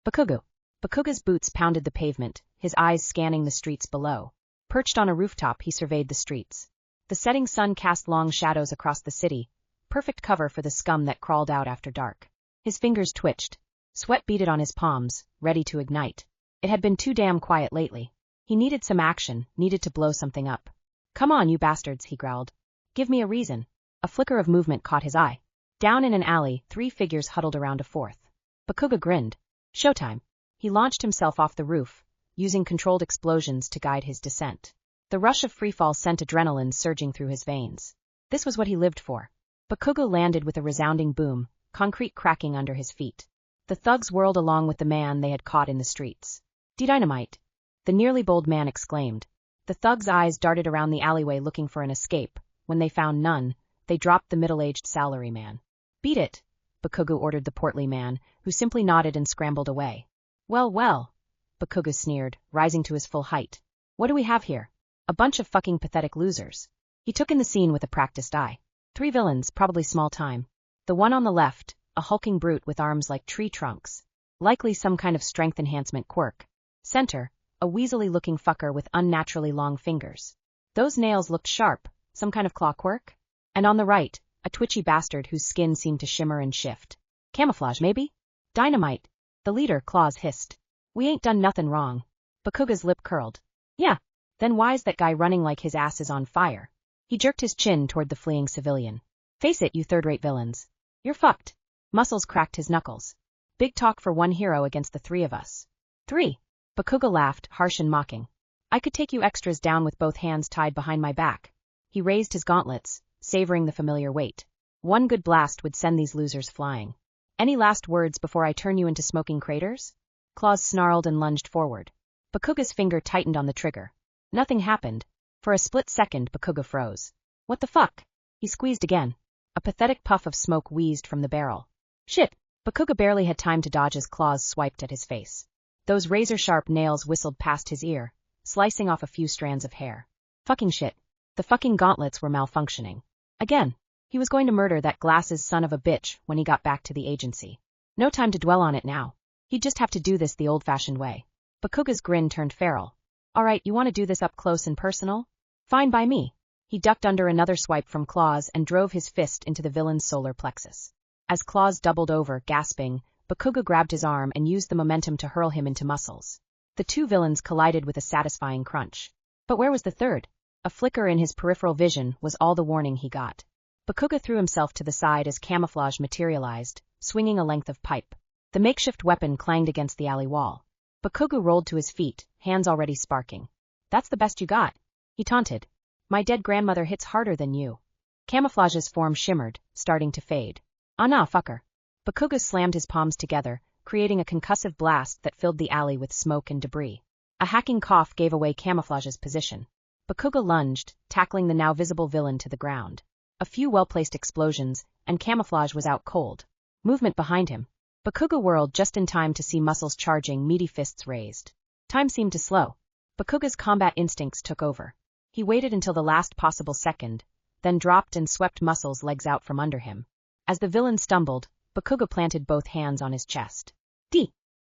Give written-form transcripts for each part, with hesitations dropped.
Bakugo. Bakugo's boots pounded the pavement, his eyes scanning the streets below. Perched on a rooftop, he surveyed the streets. The setting sun cast long shadows across the city, perfect cover for the scum that crawled out after dark. His fingers twitched. Sweat beaded on his palms, ready to ignite. It had been too damn quiet lately. He needed some action, needed to blow something up. "Come on, you bastards," he growled. "Give me a reason." A flicker of movement caught his eye. Down in an alley, 3 figures huddled around a fourth. Bakugo grinned. Showtime. He launched himself off the roof, using controlled explosions to guide his descent. The rush of freefall sent adrenaline surging through his veins. This was what he lived for. Bakugo landed with a resounding boom, concrete cracking under his feet. The thugs whirled along with the man they had caught in the streets. "Dynamite!" the nearly bold man exclaimed. The thugs' eyes darted around the alleyway looking for an escape. When they found none, they dropped the middle-aged salaryman. "Beat it," Bakugo ordered the portly man, who simply nodded and scrambled away. "Well, well," Bakugo sneered, rising to his full height. "What do we have here? A bunch of fucking pathetic losers." He took in the scene with a practiced eye. 3 villains, probably small time. The one on the left, a hulking brute with arms like tree trunks. Likely some kind of strength enhancement quirk. Center, a weaselly-looking fucker with unnaturally long fingers. Those nails looked sharp, some kind of claw quirk? And on the right, a twitchy bastard whose skin seemed to shimmer and shift. Camouflage, maybe? "Dynamite," the leader, Claws, hissed. "We ain't done nothing wrong." Bakugo's lip curled. "Yeah, then why's that guy running like his ass is on fire?" He jerked his chin toward the fleeing civilian. "Face it, you third-rate villains. You're fucked." Muscles cracked his knuckles. "Big talk for one hero against the 3 of us." "3?" Bakugo laughed, harsh and mocking. "I could take you extras down with both hands tied behind my back." He raised his gauntlets, savoring the familiar weight. One good blast would send these losers flying. "Any last words before I turn you into smoking craters?" Claws snarled and lunged forward. Bakugo's finger tightened on the trigger. Nothing happened. For a split second, Bakugo froze. "What the fuck?" He squeezed again. A pathetic puff of smoke wheezed from the barrel. "Shit!" Bakugo barely had time to dodge as Claws swiped at his face. Those razor-sharp nails whistled past his ear, slicing off a few strands of hair. Fucking shit. The fucking gauntlets were malfunctioning. Again. He was going to murder that glasses son of a bitch when he got back to the agency. No time to dwell on it now. He'd just have to do this the old-fashioned way. Bakugo's grin turned feral. "All right, you want to do this up close and personal? Fine by me." He ducked under another swipe from Claws and drove his fist into the villain's solar plexus. As Claws doubled over, gasping, Bakugo grabbed his arm and used the momentum to hurl him into Muscles. The 2 villains collided with a satisfying crunch. But where was the third? A flicker in his peripheral vision was all the warning he got. Bakugo threw himself to the side as camouflage materialized, swinging a length of pipe. The makeshift weapon clanged against the alley wall. Bakugo rolled to his feet, hands already sparking. "That's the best you got," he taunted. "My dead grandmother hits harder than you." Camouflage's form shimmered, starting to fade. "Ah nah, fucker." Bakugo slammed his palms together, creating a concussive blast that filled the alley with smoke and debris. A hacking cough gave away Camouflage's position. Bakugo lunged, tackling the now visible villain to the ground. A few well-placed explosions, and Camouflage was out cold. Movement behind him. Bakugo whirled just in time to see Muscles charging, meaty fists raised. Time seemed to slow. Bakugo's combat instincts took over. He waited until the last possible second, then dropped and swept Muscles' legs out from under him. As the villain stumbled, Bakugo planted both hands on his chest. "D!"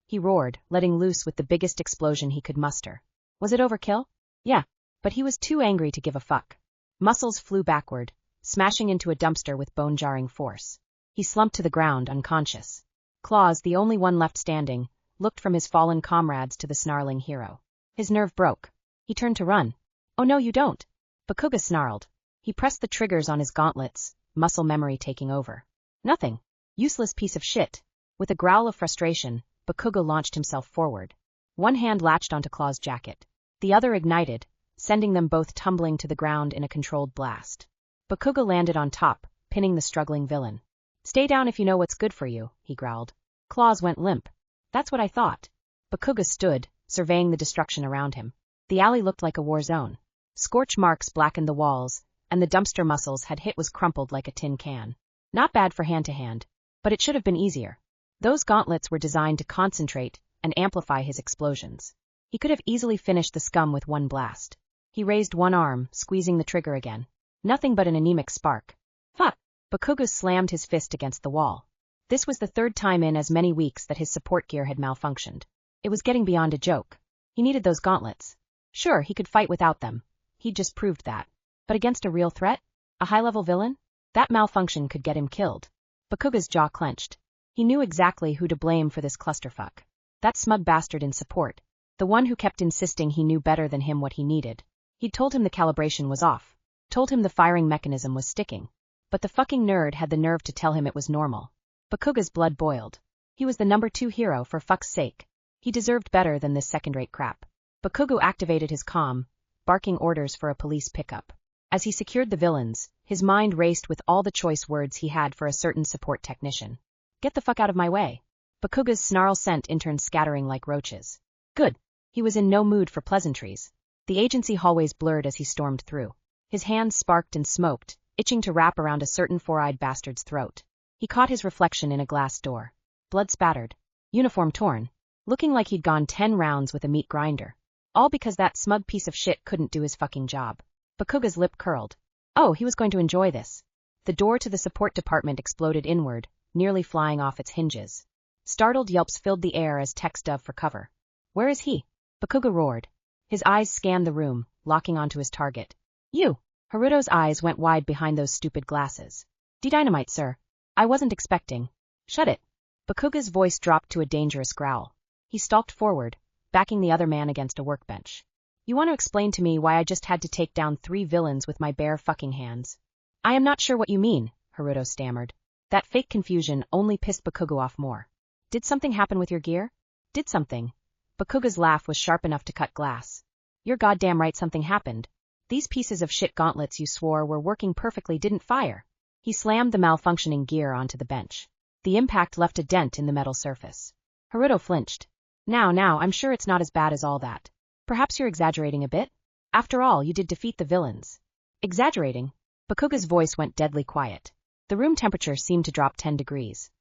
he roared, letting loose with the biggest explosion he could muster. Was it overkill? Yeah, but he was too angry to give a fuck. Muscles flew backward, smashing into a dumpster with bone-jarring force. He slumped to the ground, unconscious. Claws, the only one left standing, looked from his fallen comrades to the snarling hero. His nerve broke. He turned to run. "Oh no, you don't!" Bakugo snarled. He pressed the triggers on his gauntlets, muscle memory taking over. "Nothing. Useless piece of shit." With a growl of frustration, Bakugo launched himself forward. One hand latched onto Claw's jacket. The other ignited, sending them both tumbling to the ground in a controlled blast. Bakugo landed on top, pinning the struggling villain. "Stay down if you know what's good for you," he growled. Claws went limp. "That's what I thought." Bakugo stood, surveying the destruction around him. The alley looked like a war zone. Scorch marks blackened the walls, and the dumpster Muscles had hit was crumpled like a tin can. Not bad for hand-to-hand, but it should have been easier. Those gauntlets were designed to concentrate and amplify his explosions. He could have easily finished the scum with one blast. He raised one arm, squeezing the trigger again. Nothing but an anemic spark. Fuck! Bakugo slammed his fist against the wall. This was the third time in as many weeks that his support gear had malfunctioned. It was getting beyond a joke. He needed those gauntlets. Sure, he could fight without them. He'd just proved that. But against a real threat? A high-level villain? That malfunction could get him killed. Bakugo's jaw clenched. He knew exactly who to blame for this clusterfuck. That smug bastard in support. The one who kept insisting he knew better than him what he needed. He'd told him the calibration was off. Told him the firing mechanism was sticking. But the fucking nerd had the nerve to tell him it was normal. Bakugo's blood boiled. He was the number 2 hero, for fuck's sake. He deserved better than this second-rate crap. Bakugo activated his comm, barking orders for a police pickup. As he secured the villains, his mind raced with all the choice words he had for a certain support technician. Get the fuck out of my way. Bakugo's snarl sent interns scattering like roaches. Good. He was in no mood for pleasantries. The agency hallways blurred as he stormed through. His hands sparked and smoked, itching to wrap around a certain four-eyed bastard's throat. He caught his reflection in a glass door. Blood spattered. Uniform torn. Looking like he'd gone 10 rounds with a meat grinder. All because that smug piece of shit couldn't do his fucking job. Bakugo's lip curled. Oh, he was going to enjoy this. The door to the support department exploded inward, nearly flying off its hinges. Startled yelps filled the air as techs dove for cover. Where is he? Bakugo roared. His eyes scanned the room, locking onto his target. You! Haruto's eyes went wide behind those stupid glasses. Dynamight, sir. I wasn't expecting. Shut it. Bakugo's voice dropped to a dangerous growl. He stalked forward, backing the other man against a workbench. You want to explain to me why I just had to take down 3 villains with my bare fucking hands? I am not sure what you mean, Haruto stammered. That fake confusion only pissed Bakugo off more. Did something happen with your gear? Did something? Bakugo's laugh was sharp enough to cut glass. You're goddamn right something happened. These pieces of shit gauntlets you swore were working perfectly didn't fire. He slammed the malfunctioning gear onto the bench. The impact left a dent in the metal surface. Haruto flinched. Now, I'm sure it's not as bad as all that. Perhaps you're exaggerating a bit? After all, you did defeat the villains. Exaggerating? Bakugo's voice went deadly quiet. The room temperature seemed to drop 10 degrees.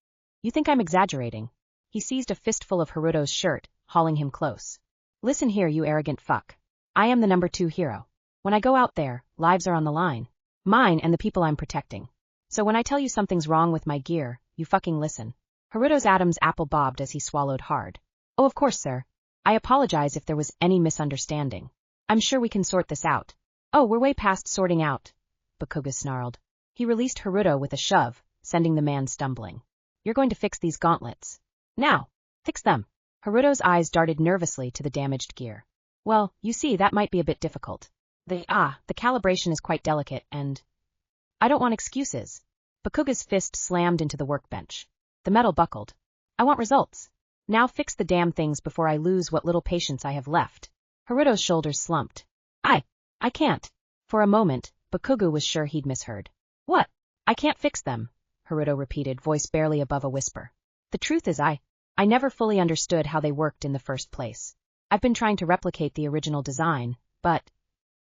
You think I'm exaggerating? He seized a fistful of Haruto's shirt, hauling him close. Listen here, you arrogant fuck. I am the number 2 hero. When I go out there, lives are on the line. Mine and the people I'm protecting. So when I tell you something's wrong with my gear, you fucking listen. Haruto's Adam's apple bobbed as he swallowed hard. Oh, of course, sir. I apologize if there was any misunderstanding. I'm sure we can sort this out. Oh, we're way past sorting out, Bakugo snarled. He released Haruto with a shove, sending the man stumbling. You're going to fix these gauntlets. Now, fix them. Haruto's eyes darted nervously to the damaged gear. Well, you see, that might be a bit difficult. The calibration is quite delicate and... I don't want excuses. Bakugo's fist slammed into the workbench. The metal buckled. I want results. Now fix the damn things before I lose what little patience I have left. Haruto's shoulders slumped. I can't. For a moment, Bakugo was sure he'd misheard. What? I can't fix them, Haruto repeated, voice barely above a whisper. The truth is I never fully understood how they worked in the first place. I've been trying to replicate the original design, but...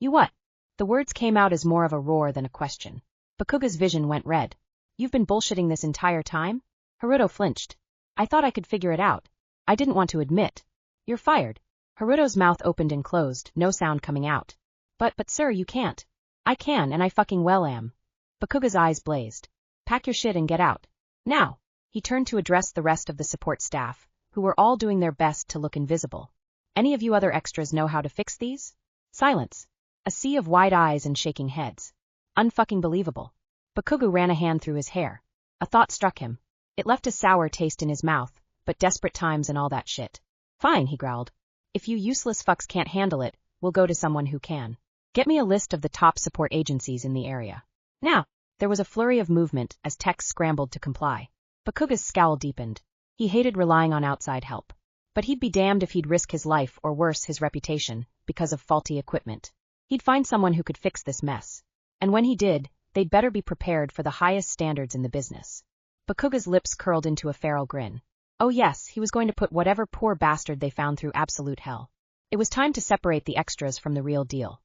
You what? The words came out as more of a roar than a question. Bakugo's vision went red. You've been bullshitting this entire time? Haruto flinched. I thought I could figure it out. I didn't want to admit. You're fired. Haruto's mouth opened and closed, no sound coming out. But sir, you can't. I can, and I fucking well am. Bakugo's eyes blazed. Pack your shit and get out. Now. He turned to address the rest of the support staff, who were all doing their best to look invisible. Any of you other extras know how to fix these? Silence. A sea of wide eyes and shaking heads. Unfucking believable. Bakugo ran a hand through his hair. A thought struck him. It left a sour taste in his mouth, but desperate times and all that shit. Fine, he growled. If you useless fucks can't handle it, we'll go to someone who can. Get me a list of the top support agencies in the area. Now. There was a flurry of movement as techs scrambled to comply. Bakugo's scowl deepened. He hated relying on outside help. But he'd be damned if he'd risk his life or worse his reputation because of faulty equipment. He'd find someone who could fix this mess. And when he did, they'd better be prepared for the highest standards in the business. Bakugo's lips curled into a feral grin. Oh yes, he was going to put whatever poor bastard they found through absolute hell. It was time to separate the extras from the real deal.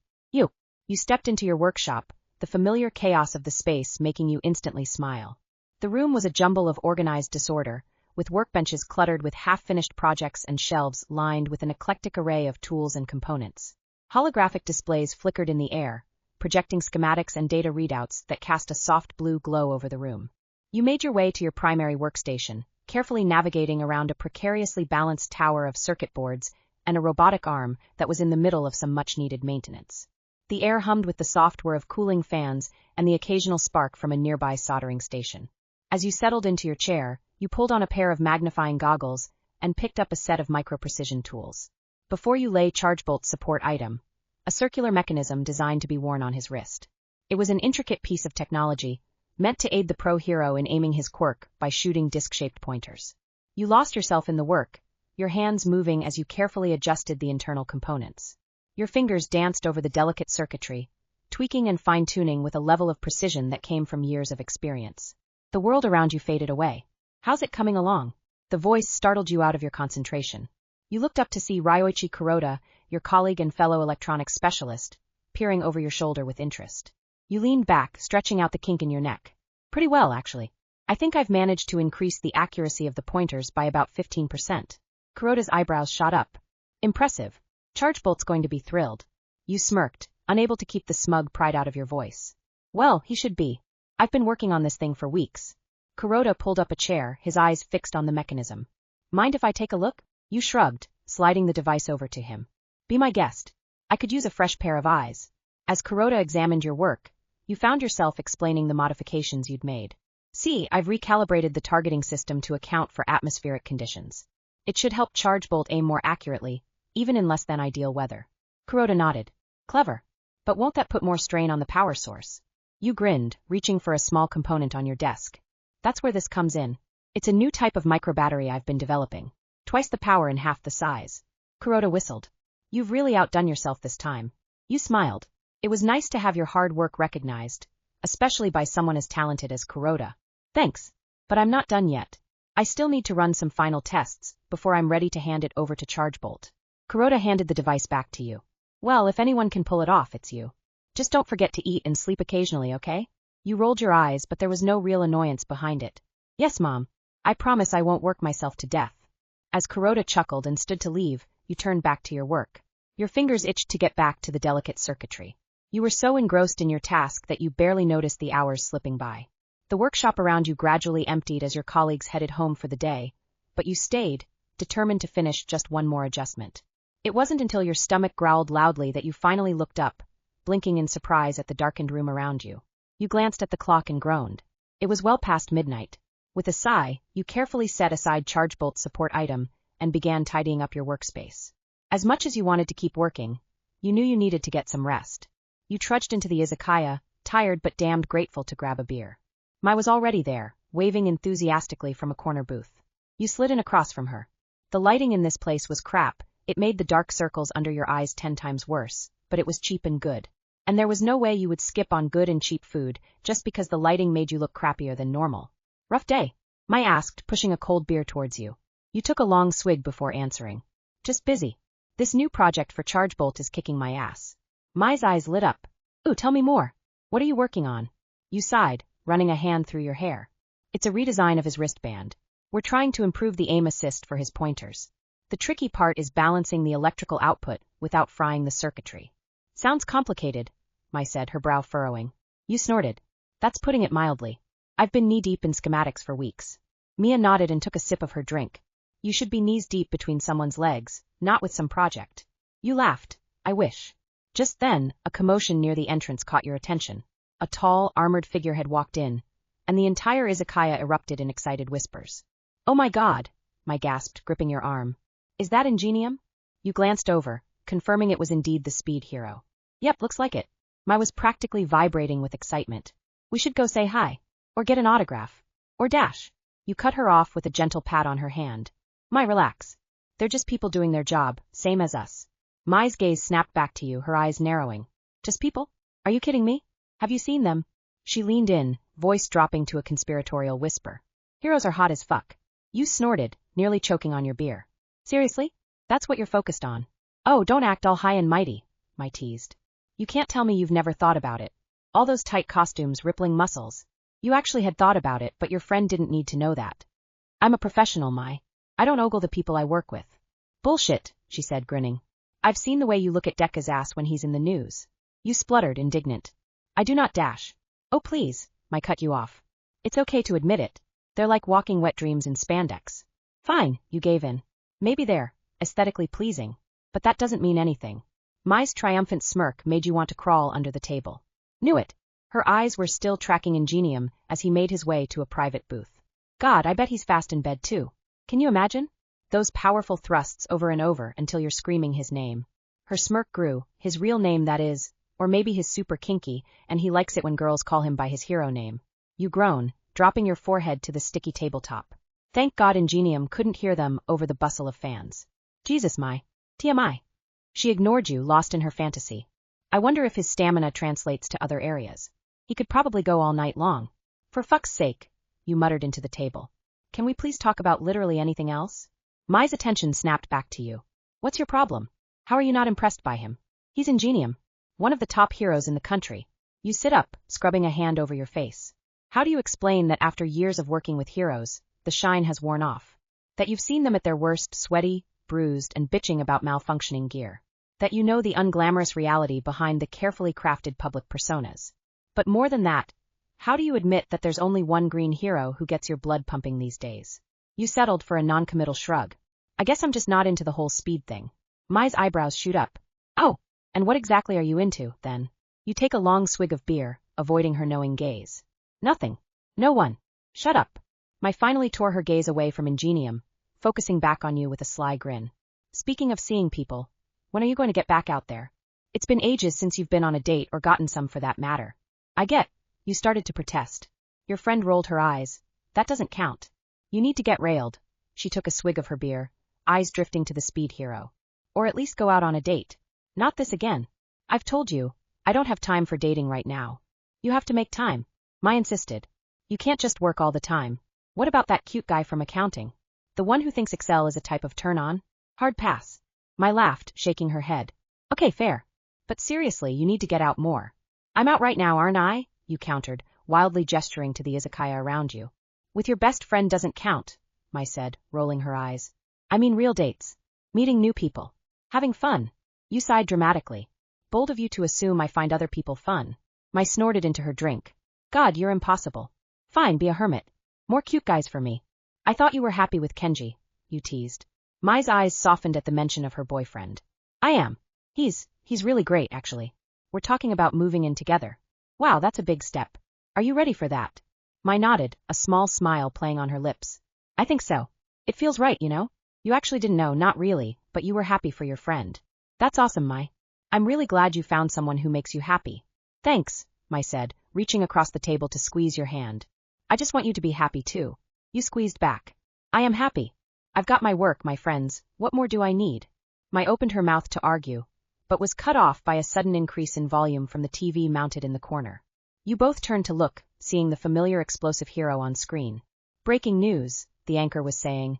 You stepped into your workshop, the familiar chaos of the space making you instantly smile. The room was a jumble of organized disorder, with workbenches cluttered with half-finished projects and shelves lined with an eclectic array of tools and components. Holographic displays flickered in the air, projecting schematics and data readouts that cast a soft blue glow over the room. You made your way to your primary workstation, carefully navigating around a precariously balanced tower of circuit boards and a robotic arm that was in the middle of some much-needed maintenance. The air hummed with the soft whir of cooling fans and the occasional spark from a nearby soldering station. As you settled into your chair, you pulled on a pair of magnifying goggles and picked up a set of micro-precision tools. Before you lay ChargeBolt's support item, a circular mechanism designed to be worn on his wrist. It was an intricate piece of technology, meant to aid the pro hero in aiming his quirk by shooting disc-shaped pointers. You lost yourself in the work, your hands moving as you carefully adjusted the internal components. Your fingers danced over the delicate circuitry, tweaking and fine-tuning with a level of precision that came from years of experience. The world around you faded away. How's it coming along? The voice startled you out of your concentration. You looked up to see Ryoichi Kuroda, your colleague and fellow electronics specialist, peering over your shoulder with interest. You leaned back, stretching out the kink in your neck. Pretty well, actually. I think I've managed to increase the accuracy of the pointers by about 15%. Kuroda's eyebrows shot up. Impressive. ChargeBolt's going to be thrilled. You smirked, unable to keep the smug pride out of your voice. Well, he should be. I've been working on this thing for weeks. Kuroda pulled up a chair, his eyes fixed on the mechanism. Mind if I take a look? You shrugged, sliding the device over to him. Be my guest. I could use a fresh pair of eyes. As Kuroda examined your work, you found yourself explaining the modifications you'd made. See, I've recalibrated the targeting system to account for atmospheric conditions. It should help ChargeBolt aim more accurately, even in less than ideal weather. Kuroda nodded. Clever. But won't that put more strain on the power source? You grinned, reaching for a small component on your desk. That's where this comes in. It's a new type of microbattery I've been developing. Twice the power and half the size. Kuroda whistled. You've really outdone yourself this time. You smiled. It was nice to have your hard work recognized, especially by someone as talented as Kuroda. Thanks. But I'm not done yet. I still need to run some final tests before I'm ready to hand it over to ChargeBolt. Kuroda handed the device back to you. Well, if anyone can pull it off, it's you. Just don't forget to eat and sleep occasionally, okay? You rolled your eyes, but there was no real annoyance behind it. Yes, Mom. I promise I won't work myself to death. As Kuroda chuckled and stood to leave, you turned back to your work. Your fingers itched to get back to the delicate circuitry. You were so engrossed in your task that you barely noticed the hours slipping by. The workshop around you gradually emptied as your colleagues headed home for the day, but you stayed, determined to finish just one more adjustment. It wasn't until your stomach growled loudly that you finally looked up, blinking in surprise at the darkened room around you. You glanced at the clock and groaned. It was well past midnight. With a sigh, you carefully set aside ChargeBolt's support item and began tidying up your workspace. As much as you wanted to keep working, you knew you needed to get some rest. You trudged into the izakaya, tired but damned grateful to grab a beer. Mai was already there, waving enthusiastically from a corner booth. You slid in across from her. The lighting in this place was crap. It made the dark circles under your eyes 10 times worse, but it was cheap and good. And there was no way you would skip on good and cheap food just because the lighting made you look crappier than normal. Rough day? Mai asked, pushing a cold beer towards you. You took a long swig before answering. Just busy. This new project for ChargeBolt is kicking my ass. Mai's eyes lit up. Ooh, tell me more. What are you working on? You sighed, running a hand through your hair. It's a redesign of his wristband. We're trying to improve the aim assist for his pointers. The tricky part is balancing the electrical output without frying the circuitry. Sounds complicated, Mai said, her brow furrowing. You snorted. That's putting it mildly. I've been knee-deep in schematics for weeks. Mia nodded and took a sip of her drink. You should be knees-deep between someone's legs, not with some project. You laughed. I wish. Just then, a commotion near the entrance caught your attention. A tall, armored figure had walked in, and the entire izakaya erupted in excited whispers. Oh my God, Mai gasped, gripping your arm. Is that Ingenium? You glanced over, confirming it was indeed the speed hero. Yep, looks like it. Mai was practically vibrating with excitement. We should go say hi. Or get an autograph. Or dash. You cut her off with a gentle pat on her hand. Mai, relax. They're just people doing their job, same as us. Mai's gaze snapped back to you, her eyes narrowing. Just people? Are you kidding me? Have you seen them? She leaned in, voice dropping to a conspiratorial whisper. Heroes are hot as fuck. You snorted, nearly choking on your beer. Seriously? That's what you're focused on. Oh, don't act all high and mighty, Mai teased. You can't tell me you've never thought about it. All those tight costumes, rippling muscles. You actually had thought about it, but your friend didn't need to know that. I'm a professional, Mai. I don't ogle the people I work with. Bullshit, she said, grinning. I've seen the way you look at Deka's ass when he's in the news. You spluttered, indignant. I do not dash. Oh please, Mai cut you off. It's okay to admit it. They're like walking wet dreams in spandex. Fine, you gave in. Maybe they're aesthetically pleasing, but that doesn't mean anything. Mai's triumphant smirk made you want to crawl under the table. Knew it. Her eyes were still tracking Ingenium as he made his way to a private booth. God, I bet he's fast in bed too. Can you imagine? Those powerful thrusts over and over until you're screaming his name. Her smirk grew, his real name that is, or maybe he's super kinky, and he likes it when girls call him by his hero name. You groan, dropping your forehead to the sticky tabletop. Thank God Ingenium couldn't hear them over the bustle of fans. Jesus, Mai. TMI. She ignored you, lost in her fantasy. I wonder if his stamina translates to other areas. He could probably go all night long. For fuck's sake, you muttered into the table. Can we please talk about literally anything else? Mai's attention snapped back to you. What's your problem? How are you not impressed by him? He's Ingenium, one of the top heroes in the country. You sit up, scrubbing a hand over your face. How do you explain that after years of working with heroes, the shine has worn off? That you've seen them at their worst, sweaty, bruised, and bitching about malfunctioning gear. That you know the unglamorous reality behind the carefully crafted public personas. But more than that, how do you admit that there's only one green hero who gets your blood pumping these days? You settled for a non-committal shrug. I guess I'm just not into the whole speed thing. Mai's eyebrows shoot up. Oh, and what exactly are you into, then? You take a long swig of beer, avoiding her knowing gaze. Nothing. No one. Shut up. Mai finally tore her gaze away from Ingenium, focusing back on you with a sly grin. Speaking of seeing people, when are you going to get back out there? It's been ages since you've been on a date or gotten some for that matter. I get. You started to protest. Your friend rolled her eyes. That doesn't count. You need to get railed. She took a swig of her beer, eyes drifting to the speed hero. Or at least go out on a date. Not this again. I've told you, I don't have time for dating right now. You have to make time. Mai insisted. You can't just work all the time. What about that cute guy from accounting? The one who thinks Excel is a type of turn-on? Hard pass. Mai laughed, shaking her head. Okay, fair. But seriously, you need to get out more. I'm out right now, aren't I? You countered, wildly gesturing to the izakaya around you. With your best friend doesn't count, Mai said, rolling her eyes. I mean real dates. Meeting new people. Having fun. You sighed dramatically. Bold of you to assume I find other people fun. Mai snorted into her drink. God, you're impossible. Fine, be a hermit. More cute guys for me. I thought you were happy with Kenji, you teased. Mai's eyes softened at the mention of her boyfriend. I am. He's really great, actually. We're talking about moving in together. Wow, that's a big step. Are you ready for that? Mai nodded, a small smile playing on her lips. I think so. It feels right, you know? You actually didn't know, not really, but you were happy for your friend. That's awesome, Mai. I'm really glad you found someone who makes you happy. Thanks, Mai said, reaching across the table to squeeze your hand. I just want you to be happy too. You squeezed back. I am happy. I've got my work, my friends. What more do I need? Mai opened her mouth to argue, but was cut off by a sudden increase in volume from the TV mounted in the corner. You both turned to look, seeing the familiar explosive hero on screen. Breaking news, the anchor was saying.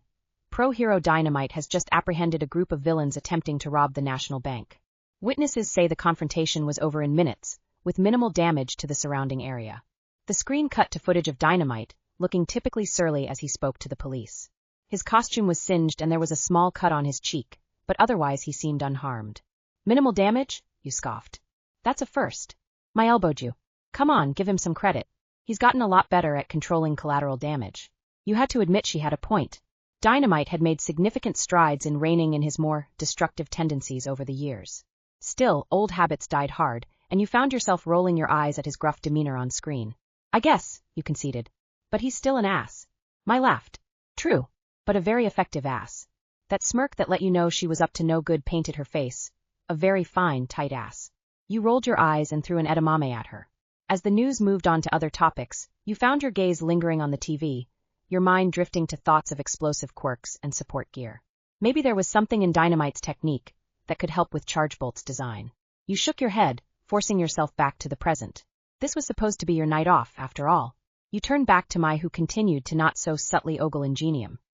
Pro-hero Dynamight has just apprehended a group of villains attempting to rob the National Bank. Witnesses say the confrontation was over in minutes, with minimal damage to the surrounding area. The screen cut to footage of Dynamight, looking typically surly as he spoke to the police. His costume was singed and there was a small cut on his cheek, but otherwise he seemed unharmed. Minimal damage? You scoffed. That's a first. Mai elbowed you. Come on, give him some credit. He's gotten a lot better at controlling collateral damage. You had to admit she had a point. Dynamight had made significant strides in reining in his more destructive tendencies over the years. Still, old habits died hard, and you found yourself rolling your eyes at his gruff demeanor on screen. I guess, you conceded. But he's still an ass. Mai laughed. True, but a very effective ass. That smirk that let you know she was up to no good painted her face. A very fine, tight ass. You rolled your eyes and threw an edamame at her. As the news moved on to other topics, you found your gaze lingering on the TV, your mind drifting to thoughts of explosive quirks and support gear. Maybe there was something in Dynamite's technique that could help with Chargebolt's design. You shook your head, forcing yourself back to the present. This was supposed to be your night off, after all. You turned back to Mai, who continued to not so subtly ogle Ingenium.